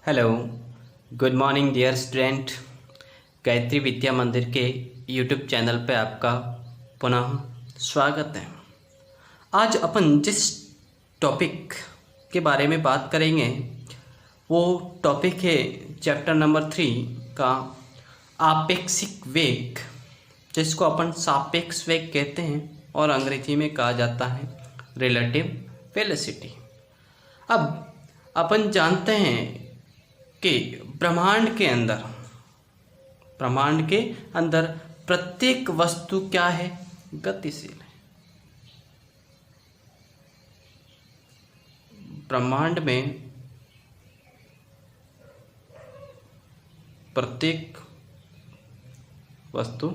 Hello, good morning dear student. Gayatri Vidya Mandir के YouTube channel पे आपका पुनः स्वागत है। आज अपन जिस टॉपिक के बारे में बात करेंगे वो टॉपिक है चैप्टर नंबर 3 का आपेक्षिक वेग, जिसको अपन सापेक्ष वेग कहते हैं और अंग्रेजी में कहा जाता है रिलेटिव वेलोसिटी। अब अपन जानते हैं कि ब्रह्मांड के अंदर प्रत्येक वस्तु क्या है? गतिशील है। ब्रह्मांड में प्रत्येक वस्तु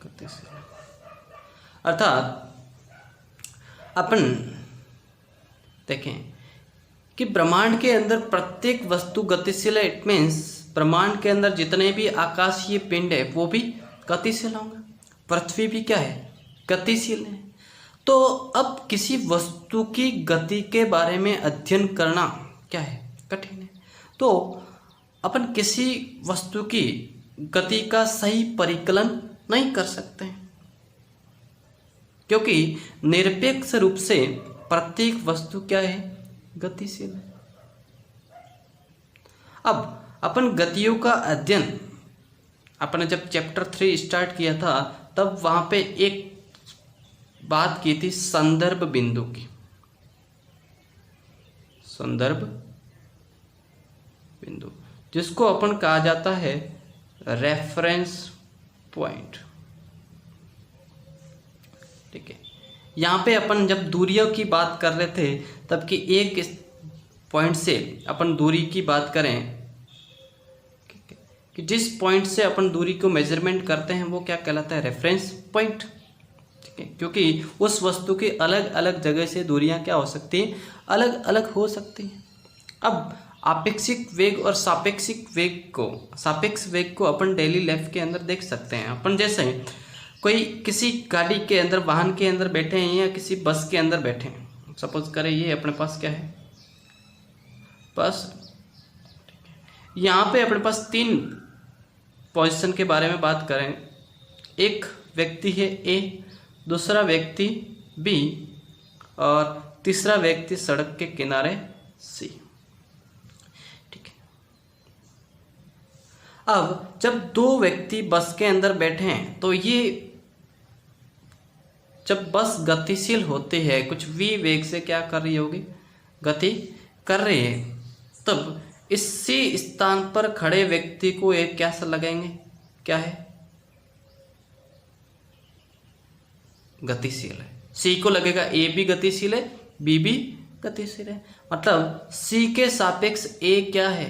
गतिशील है। अर्थात अपन देखें कि ब्रह्मांड के अंदर प्रत्येक वस्तु गतिशील है। इट मीन्स ब्रह्मांड के अंदर जितने भी आकाशीय पिंड है वो भी गतिशील होंगे। पृथ्वी भी क्या है? गतिशील है। तो अब किसी वस्तु की गति के बारे में अध्ययन करना क्या है? कठिन है। तो अपन किसी वस्तु की गति का सही परिकलन नहीं कर सकते, क्योंकि निरपेक्ष रूप से प्रत्येक वस्तु क्या है? गतिशील है। अब अपन गतियों का अध्ययन अपन जब चैप्टर 3 स्टार्ट किया था तब वहां पे एक बात की थी संदर्भ बिंदु की। संदर्भ बिंदु जिसको अपन कहा जाता है रेफरेंस पॉइंट। ठीक है। यहाँ पे अपन जब दूरियों की बात कर रहे थे तब कि एक पॉइंट से अपन दूरी की बात करें कि जिस पॉइंट से अपन दूरी को मेजरमेंट करते हैं वो क्या कहलाता है? Reference point. ठीक है, क्योंकि उस वस्तु की अलग अलग जगह से दूरियां क्या हो सकती हैं? अलग अलग हो सकती हैं। अब आपेक्षिक वेग और सापेक्ष वेग को अपन डेली लाइफ के अंदर देख सकते हैं। अपन जैसे कोई किसी गाड़ी के अंदर, वाहन के अंदर बैठे हैं या किसी बस के अंदर बैठे हैं। सपोज करें ये अपने पास क्या है? बस। यहाँ पे अपने पास 3 पोजीशन के बारे में बात करें। एक व्यक्ति है ए, दूसरा व्यक्ति बी और तीसरा व्यक्ति सड़क के किनारे सी। ठीक है। अब जब 2 व्यक्ति बस के अंदर बैठे हैं तो ये जब बस गतिशील होती है, कुछ v वेग से क्या कर रही होगी? गति कर रही है, तब इसी स्थान पर खड़े व्यक्ति को एक क्या सा लगाएंगे? क्या है? गतिशील है। c को लगेगा a भी गतिशील है, b भी गतिशील है। मतलब c के सापेक्ष a क्या है?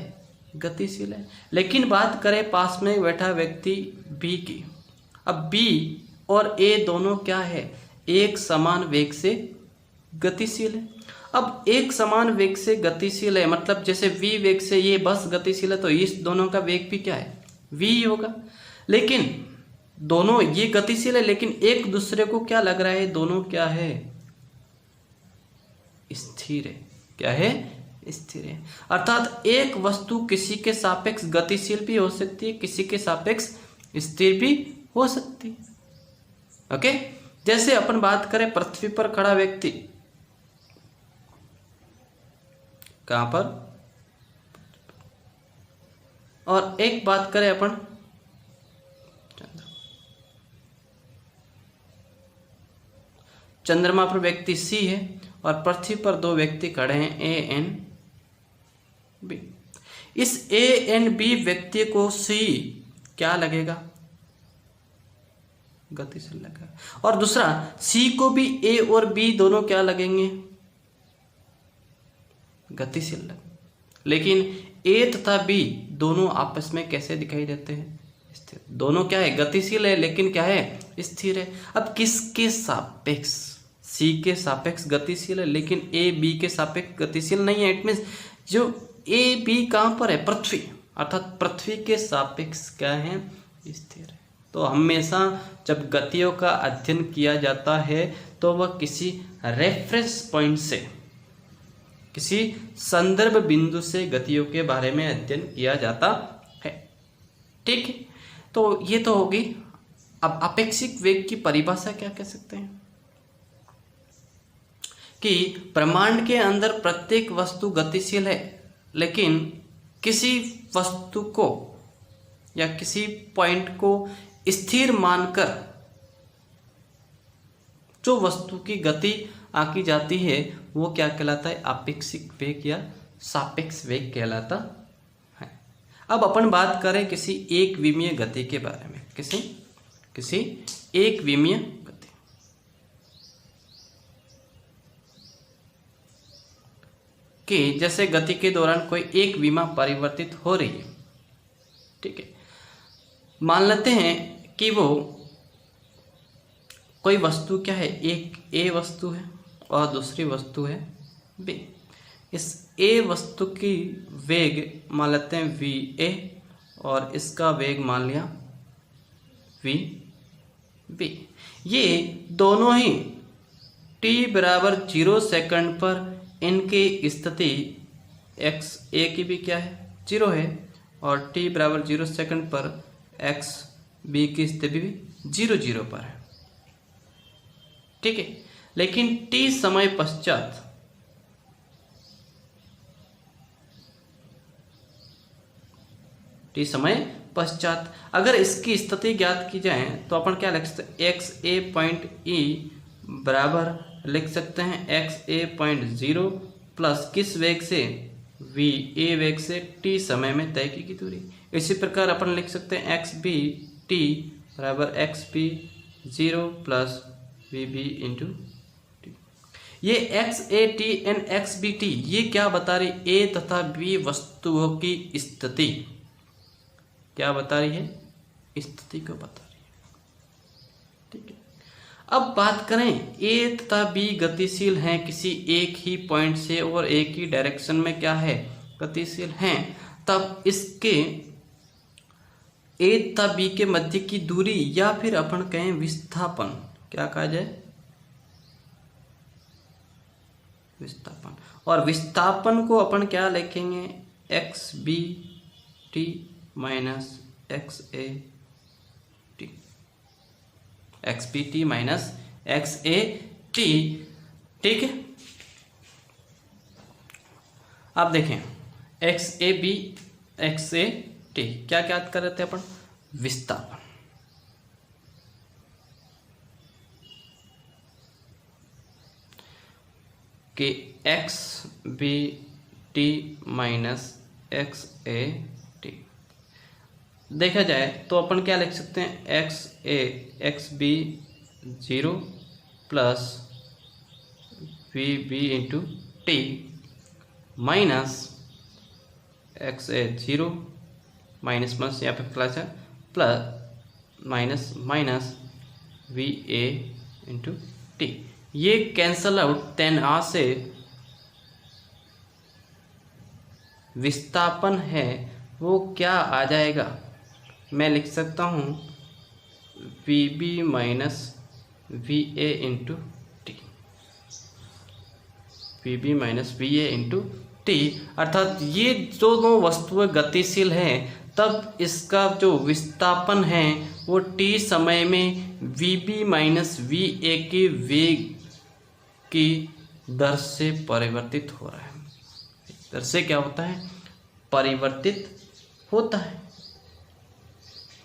गतिशील है। लेकिन बात करें पास में बैठा व्यक्ति b की। अब b और a दोनों क्या है? एक समान वेग से गतिशील है। अब एक समान वेग से गतिशील है मतलब जैसे v वेग से ये बस गतिशील है तो इस दोनों का वेग भी क्या है? v ही होगा। लेकिन दोनों ये गतिशील है लेकिन एक दूसरे को क्या लग रहा है? दोनों क्या है? स्थिर है। क्या है? स्थिर है। अर्थात एक वस्तु किसी के सापेक्ष गतिशील भी हो सकती है, किसी के सापेक्ष स्थिर भी हो सकती है। ओके। जैसे अपन बात करें पृथ्वी पर खड़ा व्यक्ति, कहां पर? और एक बात करें अपन चंद्रमा पर व्यक्ति सी है और पृथ्वी पर 2 व्यक्ति खड़े हैं ए एन बी। इस ए एन बी व्यक्ति को सी क्या लगेगा? गतिशील लगेगा। और दूसरा सी को भी ए और बी दोनों क्या लगेंगे? गतिशील लगेंगे। लेकिन ए तथा बी दोनों आपस में कैसे दिखाई देते हैं? स्थिर। दोनों क्या है? गतिशील है लेकिन क्या है? स्थिर है। अब किसके सापेक्ष? सी के सापेक्ष गतिशील है लेकिन ए बी के सापेक्ष गतिशील नहीं है। इट मीन्स जो ए बी कहां पर है? पृथ्वी। अर्थात पृथ्वी के सापेक्ष क्या है? स्थिर है। तो हमेशा जब गतियों का अध्ययन किया जाता है तो वह किसी रेफरेंस पॉइंट से, किसी संदर्भ बिंदु से गतियों के बारे में अध्ययन किया जाता है। ठीक है, तो ये तो होगी। अब अपेक्षिक वेग की परिभाषा क्या कह सकते हैं कि ब्रह्मांड के अंदर प्रत्येक वस्तु गतिशील है, लेकिन किसी वस्तु को या किसी पॉइंट को स्थिर मानकर जो वस्तु की गति आंकी जाती है वो क्या कहलाता है? अपेक्षिक वेग या सापेक्ष वेग कहलाता है। अब अपन बात करें किसी एक विमीय गति के बारे में, किसी एक विमीय गति। कि जैसे गति के दौरान कोई एक विमा परिवर्तित हो रही है, ठीक है, मान लेते हैं कि वो कोई वस्तु क्या है, एक ए वस्तु है और दूसरी वस्तु है बी। इस ए वस्तु की वेग मान लेते हैं वी ए और इसका वेग मान लिया वी बी। ये दोनों ही t बराबर 0 सेकंड पर इनकी स्थिति x ए की भी क्या है, 0 है, और t बराबर 0 सेकंड पर x बी की स्थिति भी 0 0 पर है। ठीक है, लेकिन t समय पश्चात अगर इसकी स्थिति ज्ञात की जाए तो अपन क्या लिख सकते हैं, एक्स ए पॉइंट ई बराबर लिख सकते हैं एक्स ए पॉइंट 0 प्लस किस वेग से, वी ए वेग से t समय में तय की गई दूरी। इसी प्रकार अपन लिख सकते हैं एक्स बी टी बराबर x b 0 plus v b into t. ये x a t and x b t ये क्या बता रही, ए तथा बी वस्तुओं की स्थिति क्या बता रही है, स्थिति को बता रही है। ठीक है, अब बात करें ए तथा बी गतिशील हैं किसी एक ही पॉइंट से और एक ही डायरेक्शन में क्या है, गतिशील हैं, तब इसके ए तथा बी के मध्य की दूरी या फिर अपन कहें विस्थापन, क्या कहा जाए, विस्थापन। और विस्थापन को अपन क्या लिखेंगे, x b t minus x a t, x b t minus x a t. ठीक है, अब देखें x a b x a t क्या क्या कर रहे थे अपन, विस्थापन। कि x b t minus x a t देखा जाए तो अपन क्या लिख सकते हैं, x b 0 plus v b into t minus x a 0 minus minus यहाँ पे प्लस है, plus minus minus we a into t. ये कैंसल आउट, तेन आ से विस्थापन है वो क्या आ जाएगा, मैं लिख सकता हूँ v B minus we a into t, v B minus we a into t. अर्थात ये दोनों वस्तुएं गतिशील हैं, तब इसका जो विस्थापन है वो टी समय में v B minus we a के वेग की दर से परिवर्तित हो रहा है, दर से क्या होता है, परिवर्तित होता है।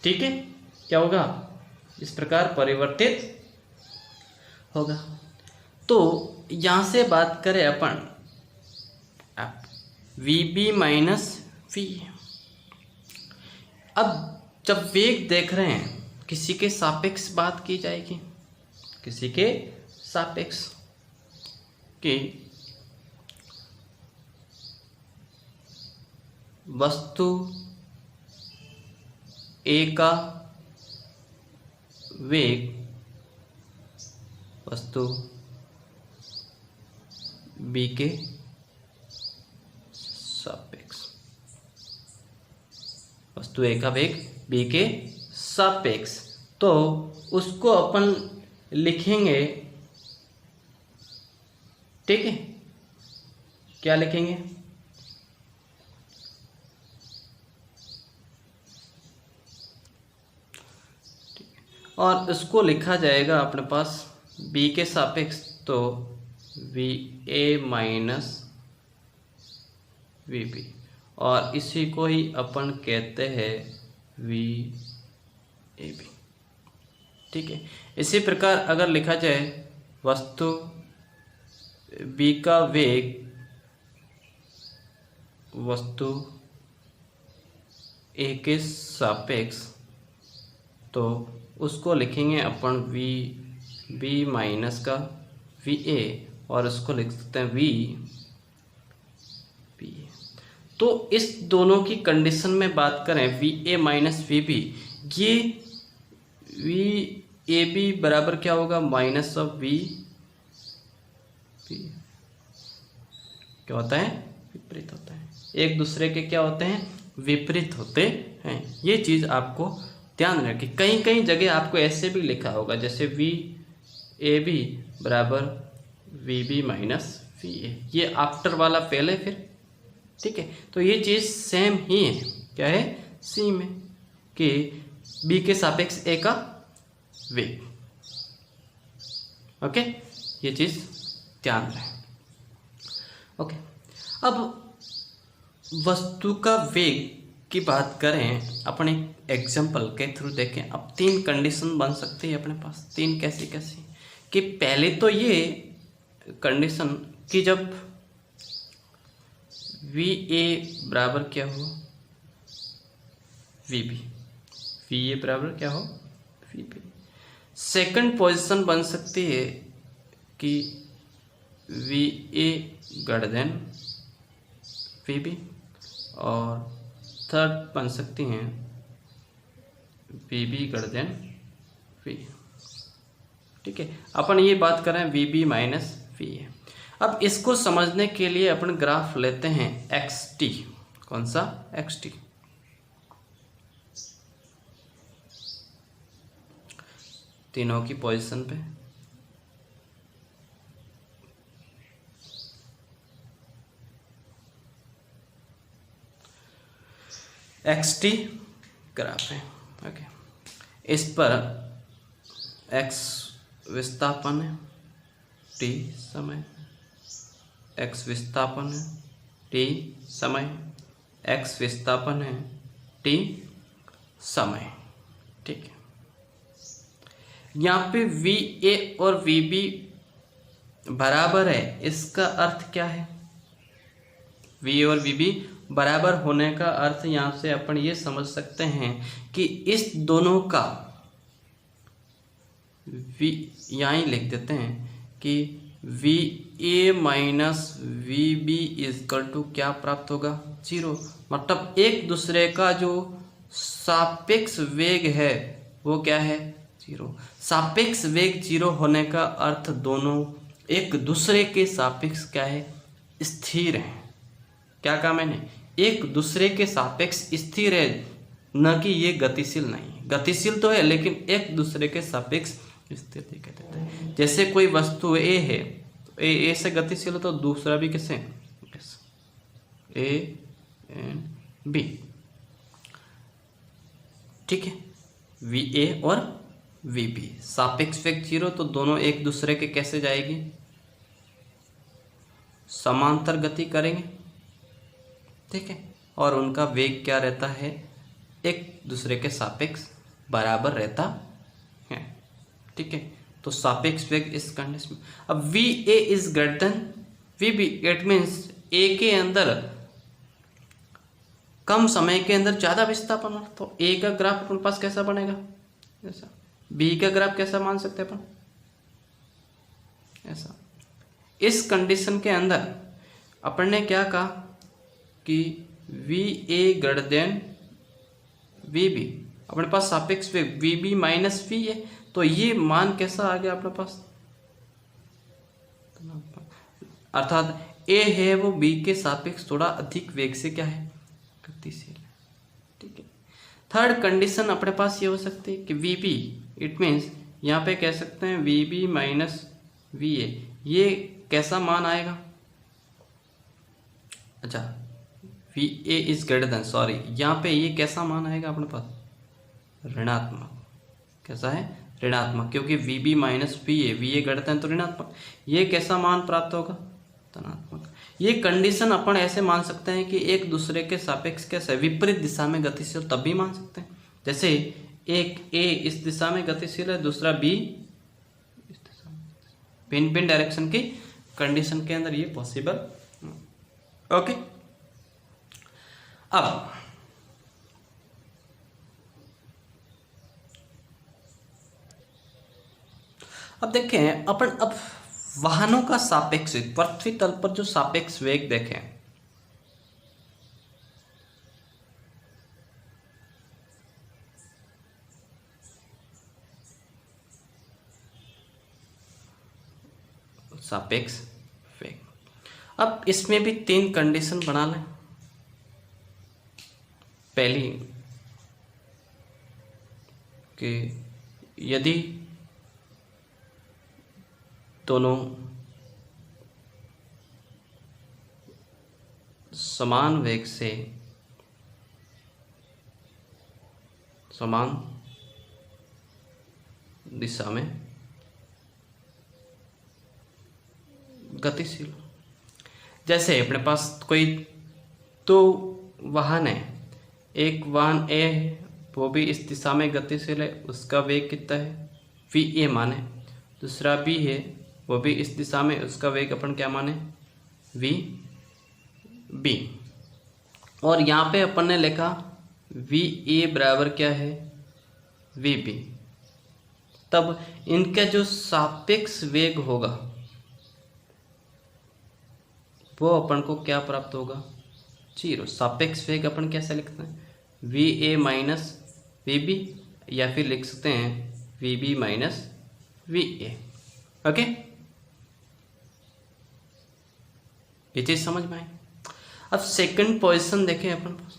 ठीक है, क्या होगा, इस प्रकार परिवर्तित होगा। तो यहाँ से बात करें अपन वी बी माइनस वी, अब जब वेग देख रहे हैं किसी के सापेक्ष बात की जाएगी, किसी के सापेक्ष कि वस्तु ए का वेग वस्तु बी के सापेक्ष, वस्तु ए का वेग बी के सापेक्ष तो उसको अपन लिखेंगे, ठीक है, क्या लिखेंगे, और इसको लिखा जाएगा अपने पास b के सापेक्ष, तो va माइनस vb, और इसी को ही अपन कहते हैं vab, ठीक है। इसी प्रकार अगर लिखा जाए वस्तु b का वेग वस्तु a के सापेक्ष, तो उसको लिखेंगे अपन vb माइनस का va, और उसको लिख सकते हैं vb। तो इस दोनों की कंडीशन में बात करें va माइनस vb, ये vab बराबर क्या होगा, माइनस ऑफ vb, क्या होता है, विपरीत होता है, एक दूसरे के क्या होते हैं, विपरीत होते हैं। ये चीज़ आपको ध्यान रखें। कहीं कहीं जगह आपको ऐसे भी लिखा होगा, जैसे vab बराबर vb माइनस va, ये आफ्टर वाला पहले फिर, ठीक है। तो ये चीज़ सेम ही है, क्या है, सी में, कि b के सापेक्ष a का वेग, ओके, ये चीज़ ध्यान रहे, ओके। अब वस्तु का वेग की बात करें, अपन एक एग्जांपल के थ्रू देखें। अब 3 कंडीशन बन सकती है अपने पास, 3 कैसी कैसी, कि पहले तो ये कंडीशन कि जब va बराबर क्या हो, vb, va बराबर क्या हो, vb। सेकंड पोजीशन बन सकती है कि va ग्रेटर देन vb, और थर्ड बन सकती हैं vb ग्रेटर देन v, ठीक है। अपन ये बात करें vb माइनस va। अब इसको समझने के लिए अपन ग्राफ लेते हैं xt, कौन सा, xt, तीनों की पोजीशन पे, xt ग्राफ है, ओके। इस पर x विस्थापन है, t समय, x विस्थापन है, t समय, x विस्थापन है, t समय, ठीक है। यहाँ पे va और vb बराबर है, इसका अर्थ क्या है, va और vb बराबर होने का अर्थ यहाँ से अपन ये समझ सकते हैं कि इस दोनों का यहाँ ही लिख देते हैं कि va minus vb equal to क्या प्राप्त होगा, 0। मतलब एक दूसरे का जो सापेक्ष वेग है वो क्या है, 0। सापेक्ष वेग 0 होने का अर्थ दोनों एक दूसरे के सापेक्ष क्या है, स्थिर है। क्या कहा मैंने, एक दूसरे के सापेक्ष स्थिर है, न कि ये गतिशील नहीं, गतिशील तो है लेकिन एक दूसरे के सापेक्ष स्थिर कह देते हैं। जैसे कोई वस्तु ए है तो ए से गतिशील है, तो दूसरा भी किससे, ए एंड बी, ठीक है। वी ए और वी बी सापेक्ष वेग 0, तो दोनों एक दूसरे के कैसे जाएगी, समांतर गति करेंगे, ठीक है। और उनका वेग क्या रहता है, एक दूसरे के सापेक्ष बराबर रहता है, ठीक है। तो सापेक्ष वेग इस कंडीशन में। अब v A is greater than we b, it means a के अंदर कम समय के अंदर ज़्यादा विस्थापन हो, तो ए का ग्राफ अपने पास कैसा बनेगा, ऐसा। बी का ग्राफ कैसा मान सकते हैं अपन, ऐसा। इस कंडीशन के अंदर अपन ने क्या कहा कि v A greater than we b, अपने पास सापेक्ष वेग वी बी माइनस वी है, तो ये मान कैसा आ गया अपने पास, अर्थात ए है वो बी के सापेक्ष थोड़ा अधिक वेग से क्या है, गतिशील है, ठीक है। थर्ड कंडीशन अपने पास ये हो सकती है कि वी बी इट मीन्स यहाँ पे कह सकते हैं we B minus we a, ये कैसा मान आएगा? अच्छा, v A is greater than, sorry यहाँ पे ये कैसा मान आएगा अपने पास? ऋणात्मक। कैसा है? ऋणात्मक, क्योंकि V B minus V A greater than तो ऋणात्मक। ये कैसा मान प्राप्त होगा? धनात्मक। ये कंडीशन अपन ऐसे मान सकते हैं कि एक दूसरे के सापेक्ष कैसे विपरीत दिशा में गतिशील, तब भी मान सकते हैं। जैसे एक ए इस दिशा में गतिशील है, दूसरा बी इस दिशा में, भिन्न भिन्न डायरेक्शन की कंडीशन के अंदर ये पॉसिबल। ओके, अब देखें अपन, अब वाहनों का सापेक्ष वेग, पृथ्वी तल पर जो सापेक्ष वेग देखें, सापेक्ष वेग, अब इसमें भी 3 कंडीशन बना लें। पहली कि यदि दोनों समान वेग से समान दिशा में गतिशील, जैसे अपने पास कोई 2 वाहन है, एक वाहन ए है, वो भी इस दिशा में गतिशील है, उसका वेग कितना है? वी ए माने। दूसरा बी है, वो भी इस दिशा में, उसका वेग अपन क्या माने? V B. और यहाँ पे अपन ने लिखा वी ए बराबर क्या है? V B. तब इनका जो सापेक्ष वेग होगा वो अपन को क्या प्राप्त होगा? 0। सापेक्ष वेग अपन कैसे लिखते हैं? V A minus V B, या फिर लिख सकते हैं we B minus we A. Okay, ये चीज समझ में आई। अब सेकंड पोजीशन देखें अपन पास,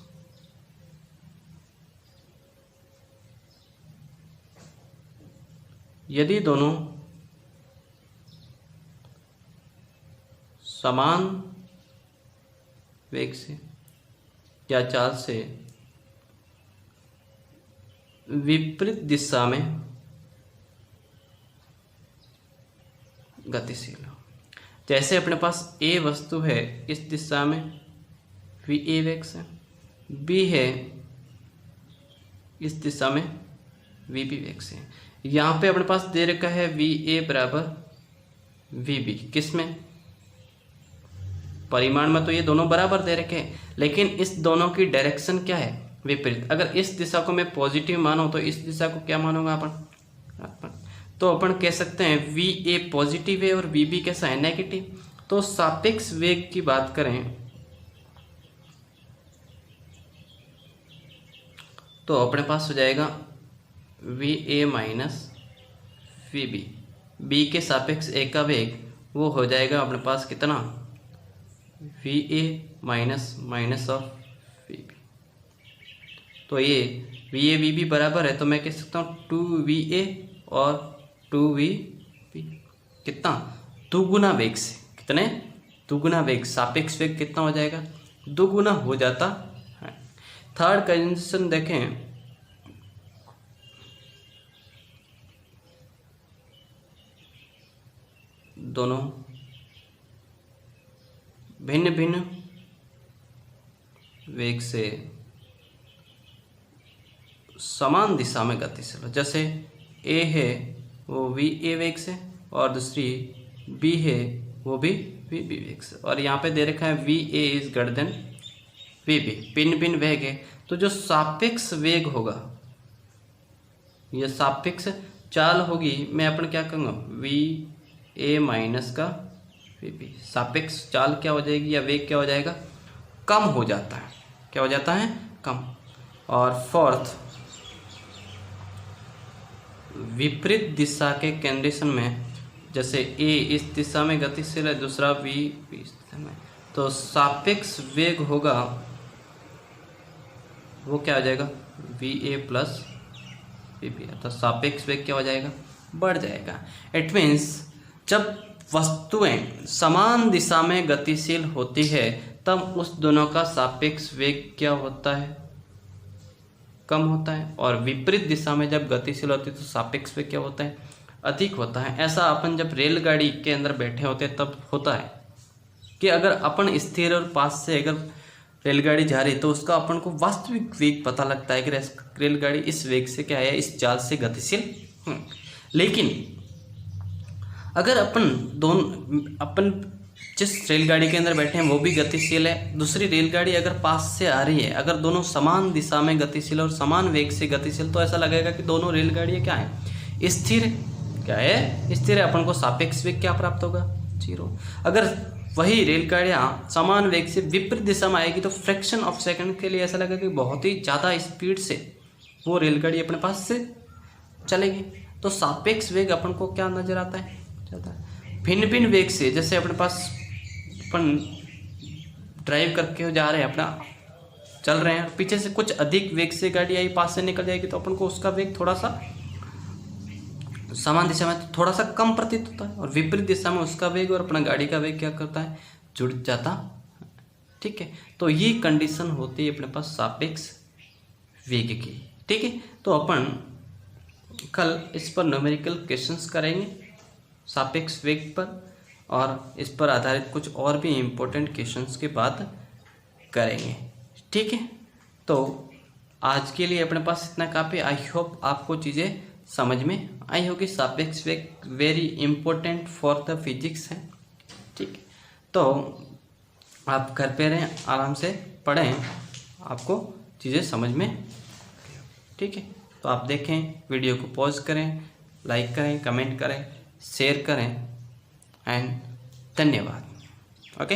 यदि दोनों समान वेग से या चाल से विपरीत दिशा में गतिशील हो, जैसे अपने पास ए वस्तु है, इस दिशा में वी ए वेग से, बी है इस दिशा में वी बी वेग से। यहाँ पे अपने पास दे रखा है वी ए बराबर वी बी, किस में? परिमाण में तो ये दोनों बराबर दे रखे हैं, लेकिन इस दोनों की डायरेक्शन क्या है? विपरीत। अगर इस दिशा को मैं पॉजिटिव मानूं तो इस दिशा को क्या मानूंगा अपन? तो अपन कह सकते हैं वी ए पॉजिटिव है और वी बी कैसा है? नेगेटिव। तो सापेक्ष वेग की बात करें तो अपने पास हो जाएगा V A minus V B. B के सापेक्ष ए का वेग वो हो जाएगा अपने पास कितना? V A minus of V B. तो ये वी ए वी बी बराबर है, तो मैं कह सकता हूँ 2VA और 2VB कितना? दुगुना वेग से। कितने? दुगुना वेग। सापेक्ष वेग कितना हो जाएगा? दुगुना हो जाता है। थर्ड कंडीशन देखें, दोनों भिन्न भिन्न वेग से समान दिशा में गतिशील, जैसे ए है वो वी ए वेग से और दूसरी बी है वो भी वी बी वेग से, और यहाँ पे दे रखा है V A is greater than we B. भिन्न भिन्न वेग है, तो जो सापेक्ष वेग होगा, ये सापेक्ष चाल होगी, मैं अपन क्या कहूँगा? वी ए माइनस का वी बी। सापेक्ष चाल क्या हो जाएगी या वेग क्या हो जाएगा? कम हो जाता है। क्या हो जाता है? कम। और फोर्थ, विपरीत दिशा के कंडीशन में, जैसे ए इस दिशा में गतिशील है, दूसरा बी इस दिशा में, तो सापेक्ष वेग होगा वो क्या हो जाएगा? वी ए प्लस वीपी, तो सापेक्ष वेग क्या हो जाएगा, बढ़ जाएगा। इट मीन्स जब वस्तुएं समान दिशा में गतिशील होती है तब उस दोनों का सापेक्ष वेग क्या होता है, कम होता है, और विपरीत दिशा में जब गतिशील होती है तो सापेक्ष वेग क्या होता है, अधिक होता है। ऐसा अपन जब रेलगाड़ी के अंदर बैठे होते हैं तब होता है कि अगर अपन स्थिर और पास से अगर रेलगाड़ी जा रही तो उसका अपन को वास्तविक वेग पता लगता है कि रेलगाड़ी इस वेग से क्या है, इस चाल से गतिशील। लेकिन अगर अपन जिस रेलगाड़ी के अंदर बैठे हैं वो भी गतिशील है, दूसरी रेलगाड़ी अगर पास से आ रही है, अगर दोनों समान दिशा में गतिशील और समान वेग से गतिशील, तो ऐसा लगेगा कि दोनों रेलगाड़ियाँ क्या है, स्थिर। क्या है, स्थिर है। अपन को सापेक्ष वेग क्या प्राप्त होगा, 0। अगर वही रेलगाड़ियाँ समान वेग से विपरीत दिशा में आएगी तो फ्रैक्शन ऑफ सेकंड के लिए ऐसा लगेगा कि बहुत ही ज़्यादा स्पीड से वो रेलगाड़ी अपने पास से चलेगी। तो सापेक्ष वेग अपन को क्या नजर आता है, भिन्न भिन्न वेग से। जैसे अपने पास अपन ड्राइव करके जा रहे हैं, अपना चल रहे हैं, पीछे से कुछ अधिक वेग से गाड़ी आई, पास से निकल जाएगी तो अपन को उसका वेग थोड़ा सा समान दिशा में थोड़ा सा कम प्रतीत होता है, और विपरीत दिशा में उसका वेग और अपना गाड़ी का वेग क्या करता है, जुड़ जाता। ठीक है, तो ये कंडीशन होती है अपने पास सापेक्ष वेग की। ठीक है, तो अपन कल इस पर न्यूमेरिकल क्वेश्चंस करेंगे सापेक्ष वेग पर, और इस पर आधारित कुछ और भी इम्पोर्टेंट क्वेश्चंस की बात करेंगे। ठीक है, तो आज के लिए अपने पास इतना काफ़ी। आई होप आपको चीज़ें समझ में आई होगी। सापेक्ष वेग very important for the physics है। ठीक है, तो आप घर पे रहें, आराम से पढ़ें, आपको चीज़ें समझ में। ठीक है, तो आप देखें, वीडियो को पॉज करें, लाइक करें, कमेंट करें, शेयर करें, एंड धन्यवाद। ओके।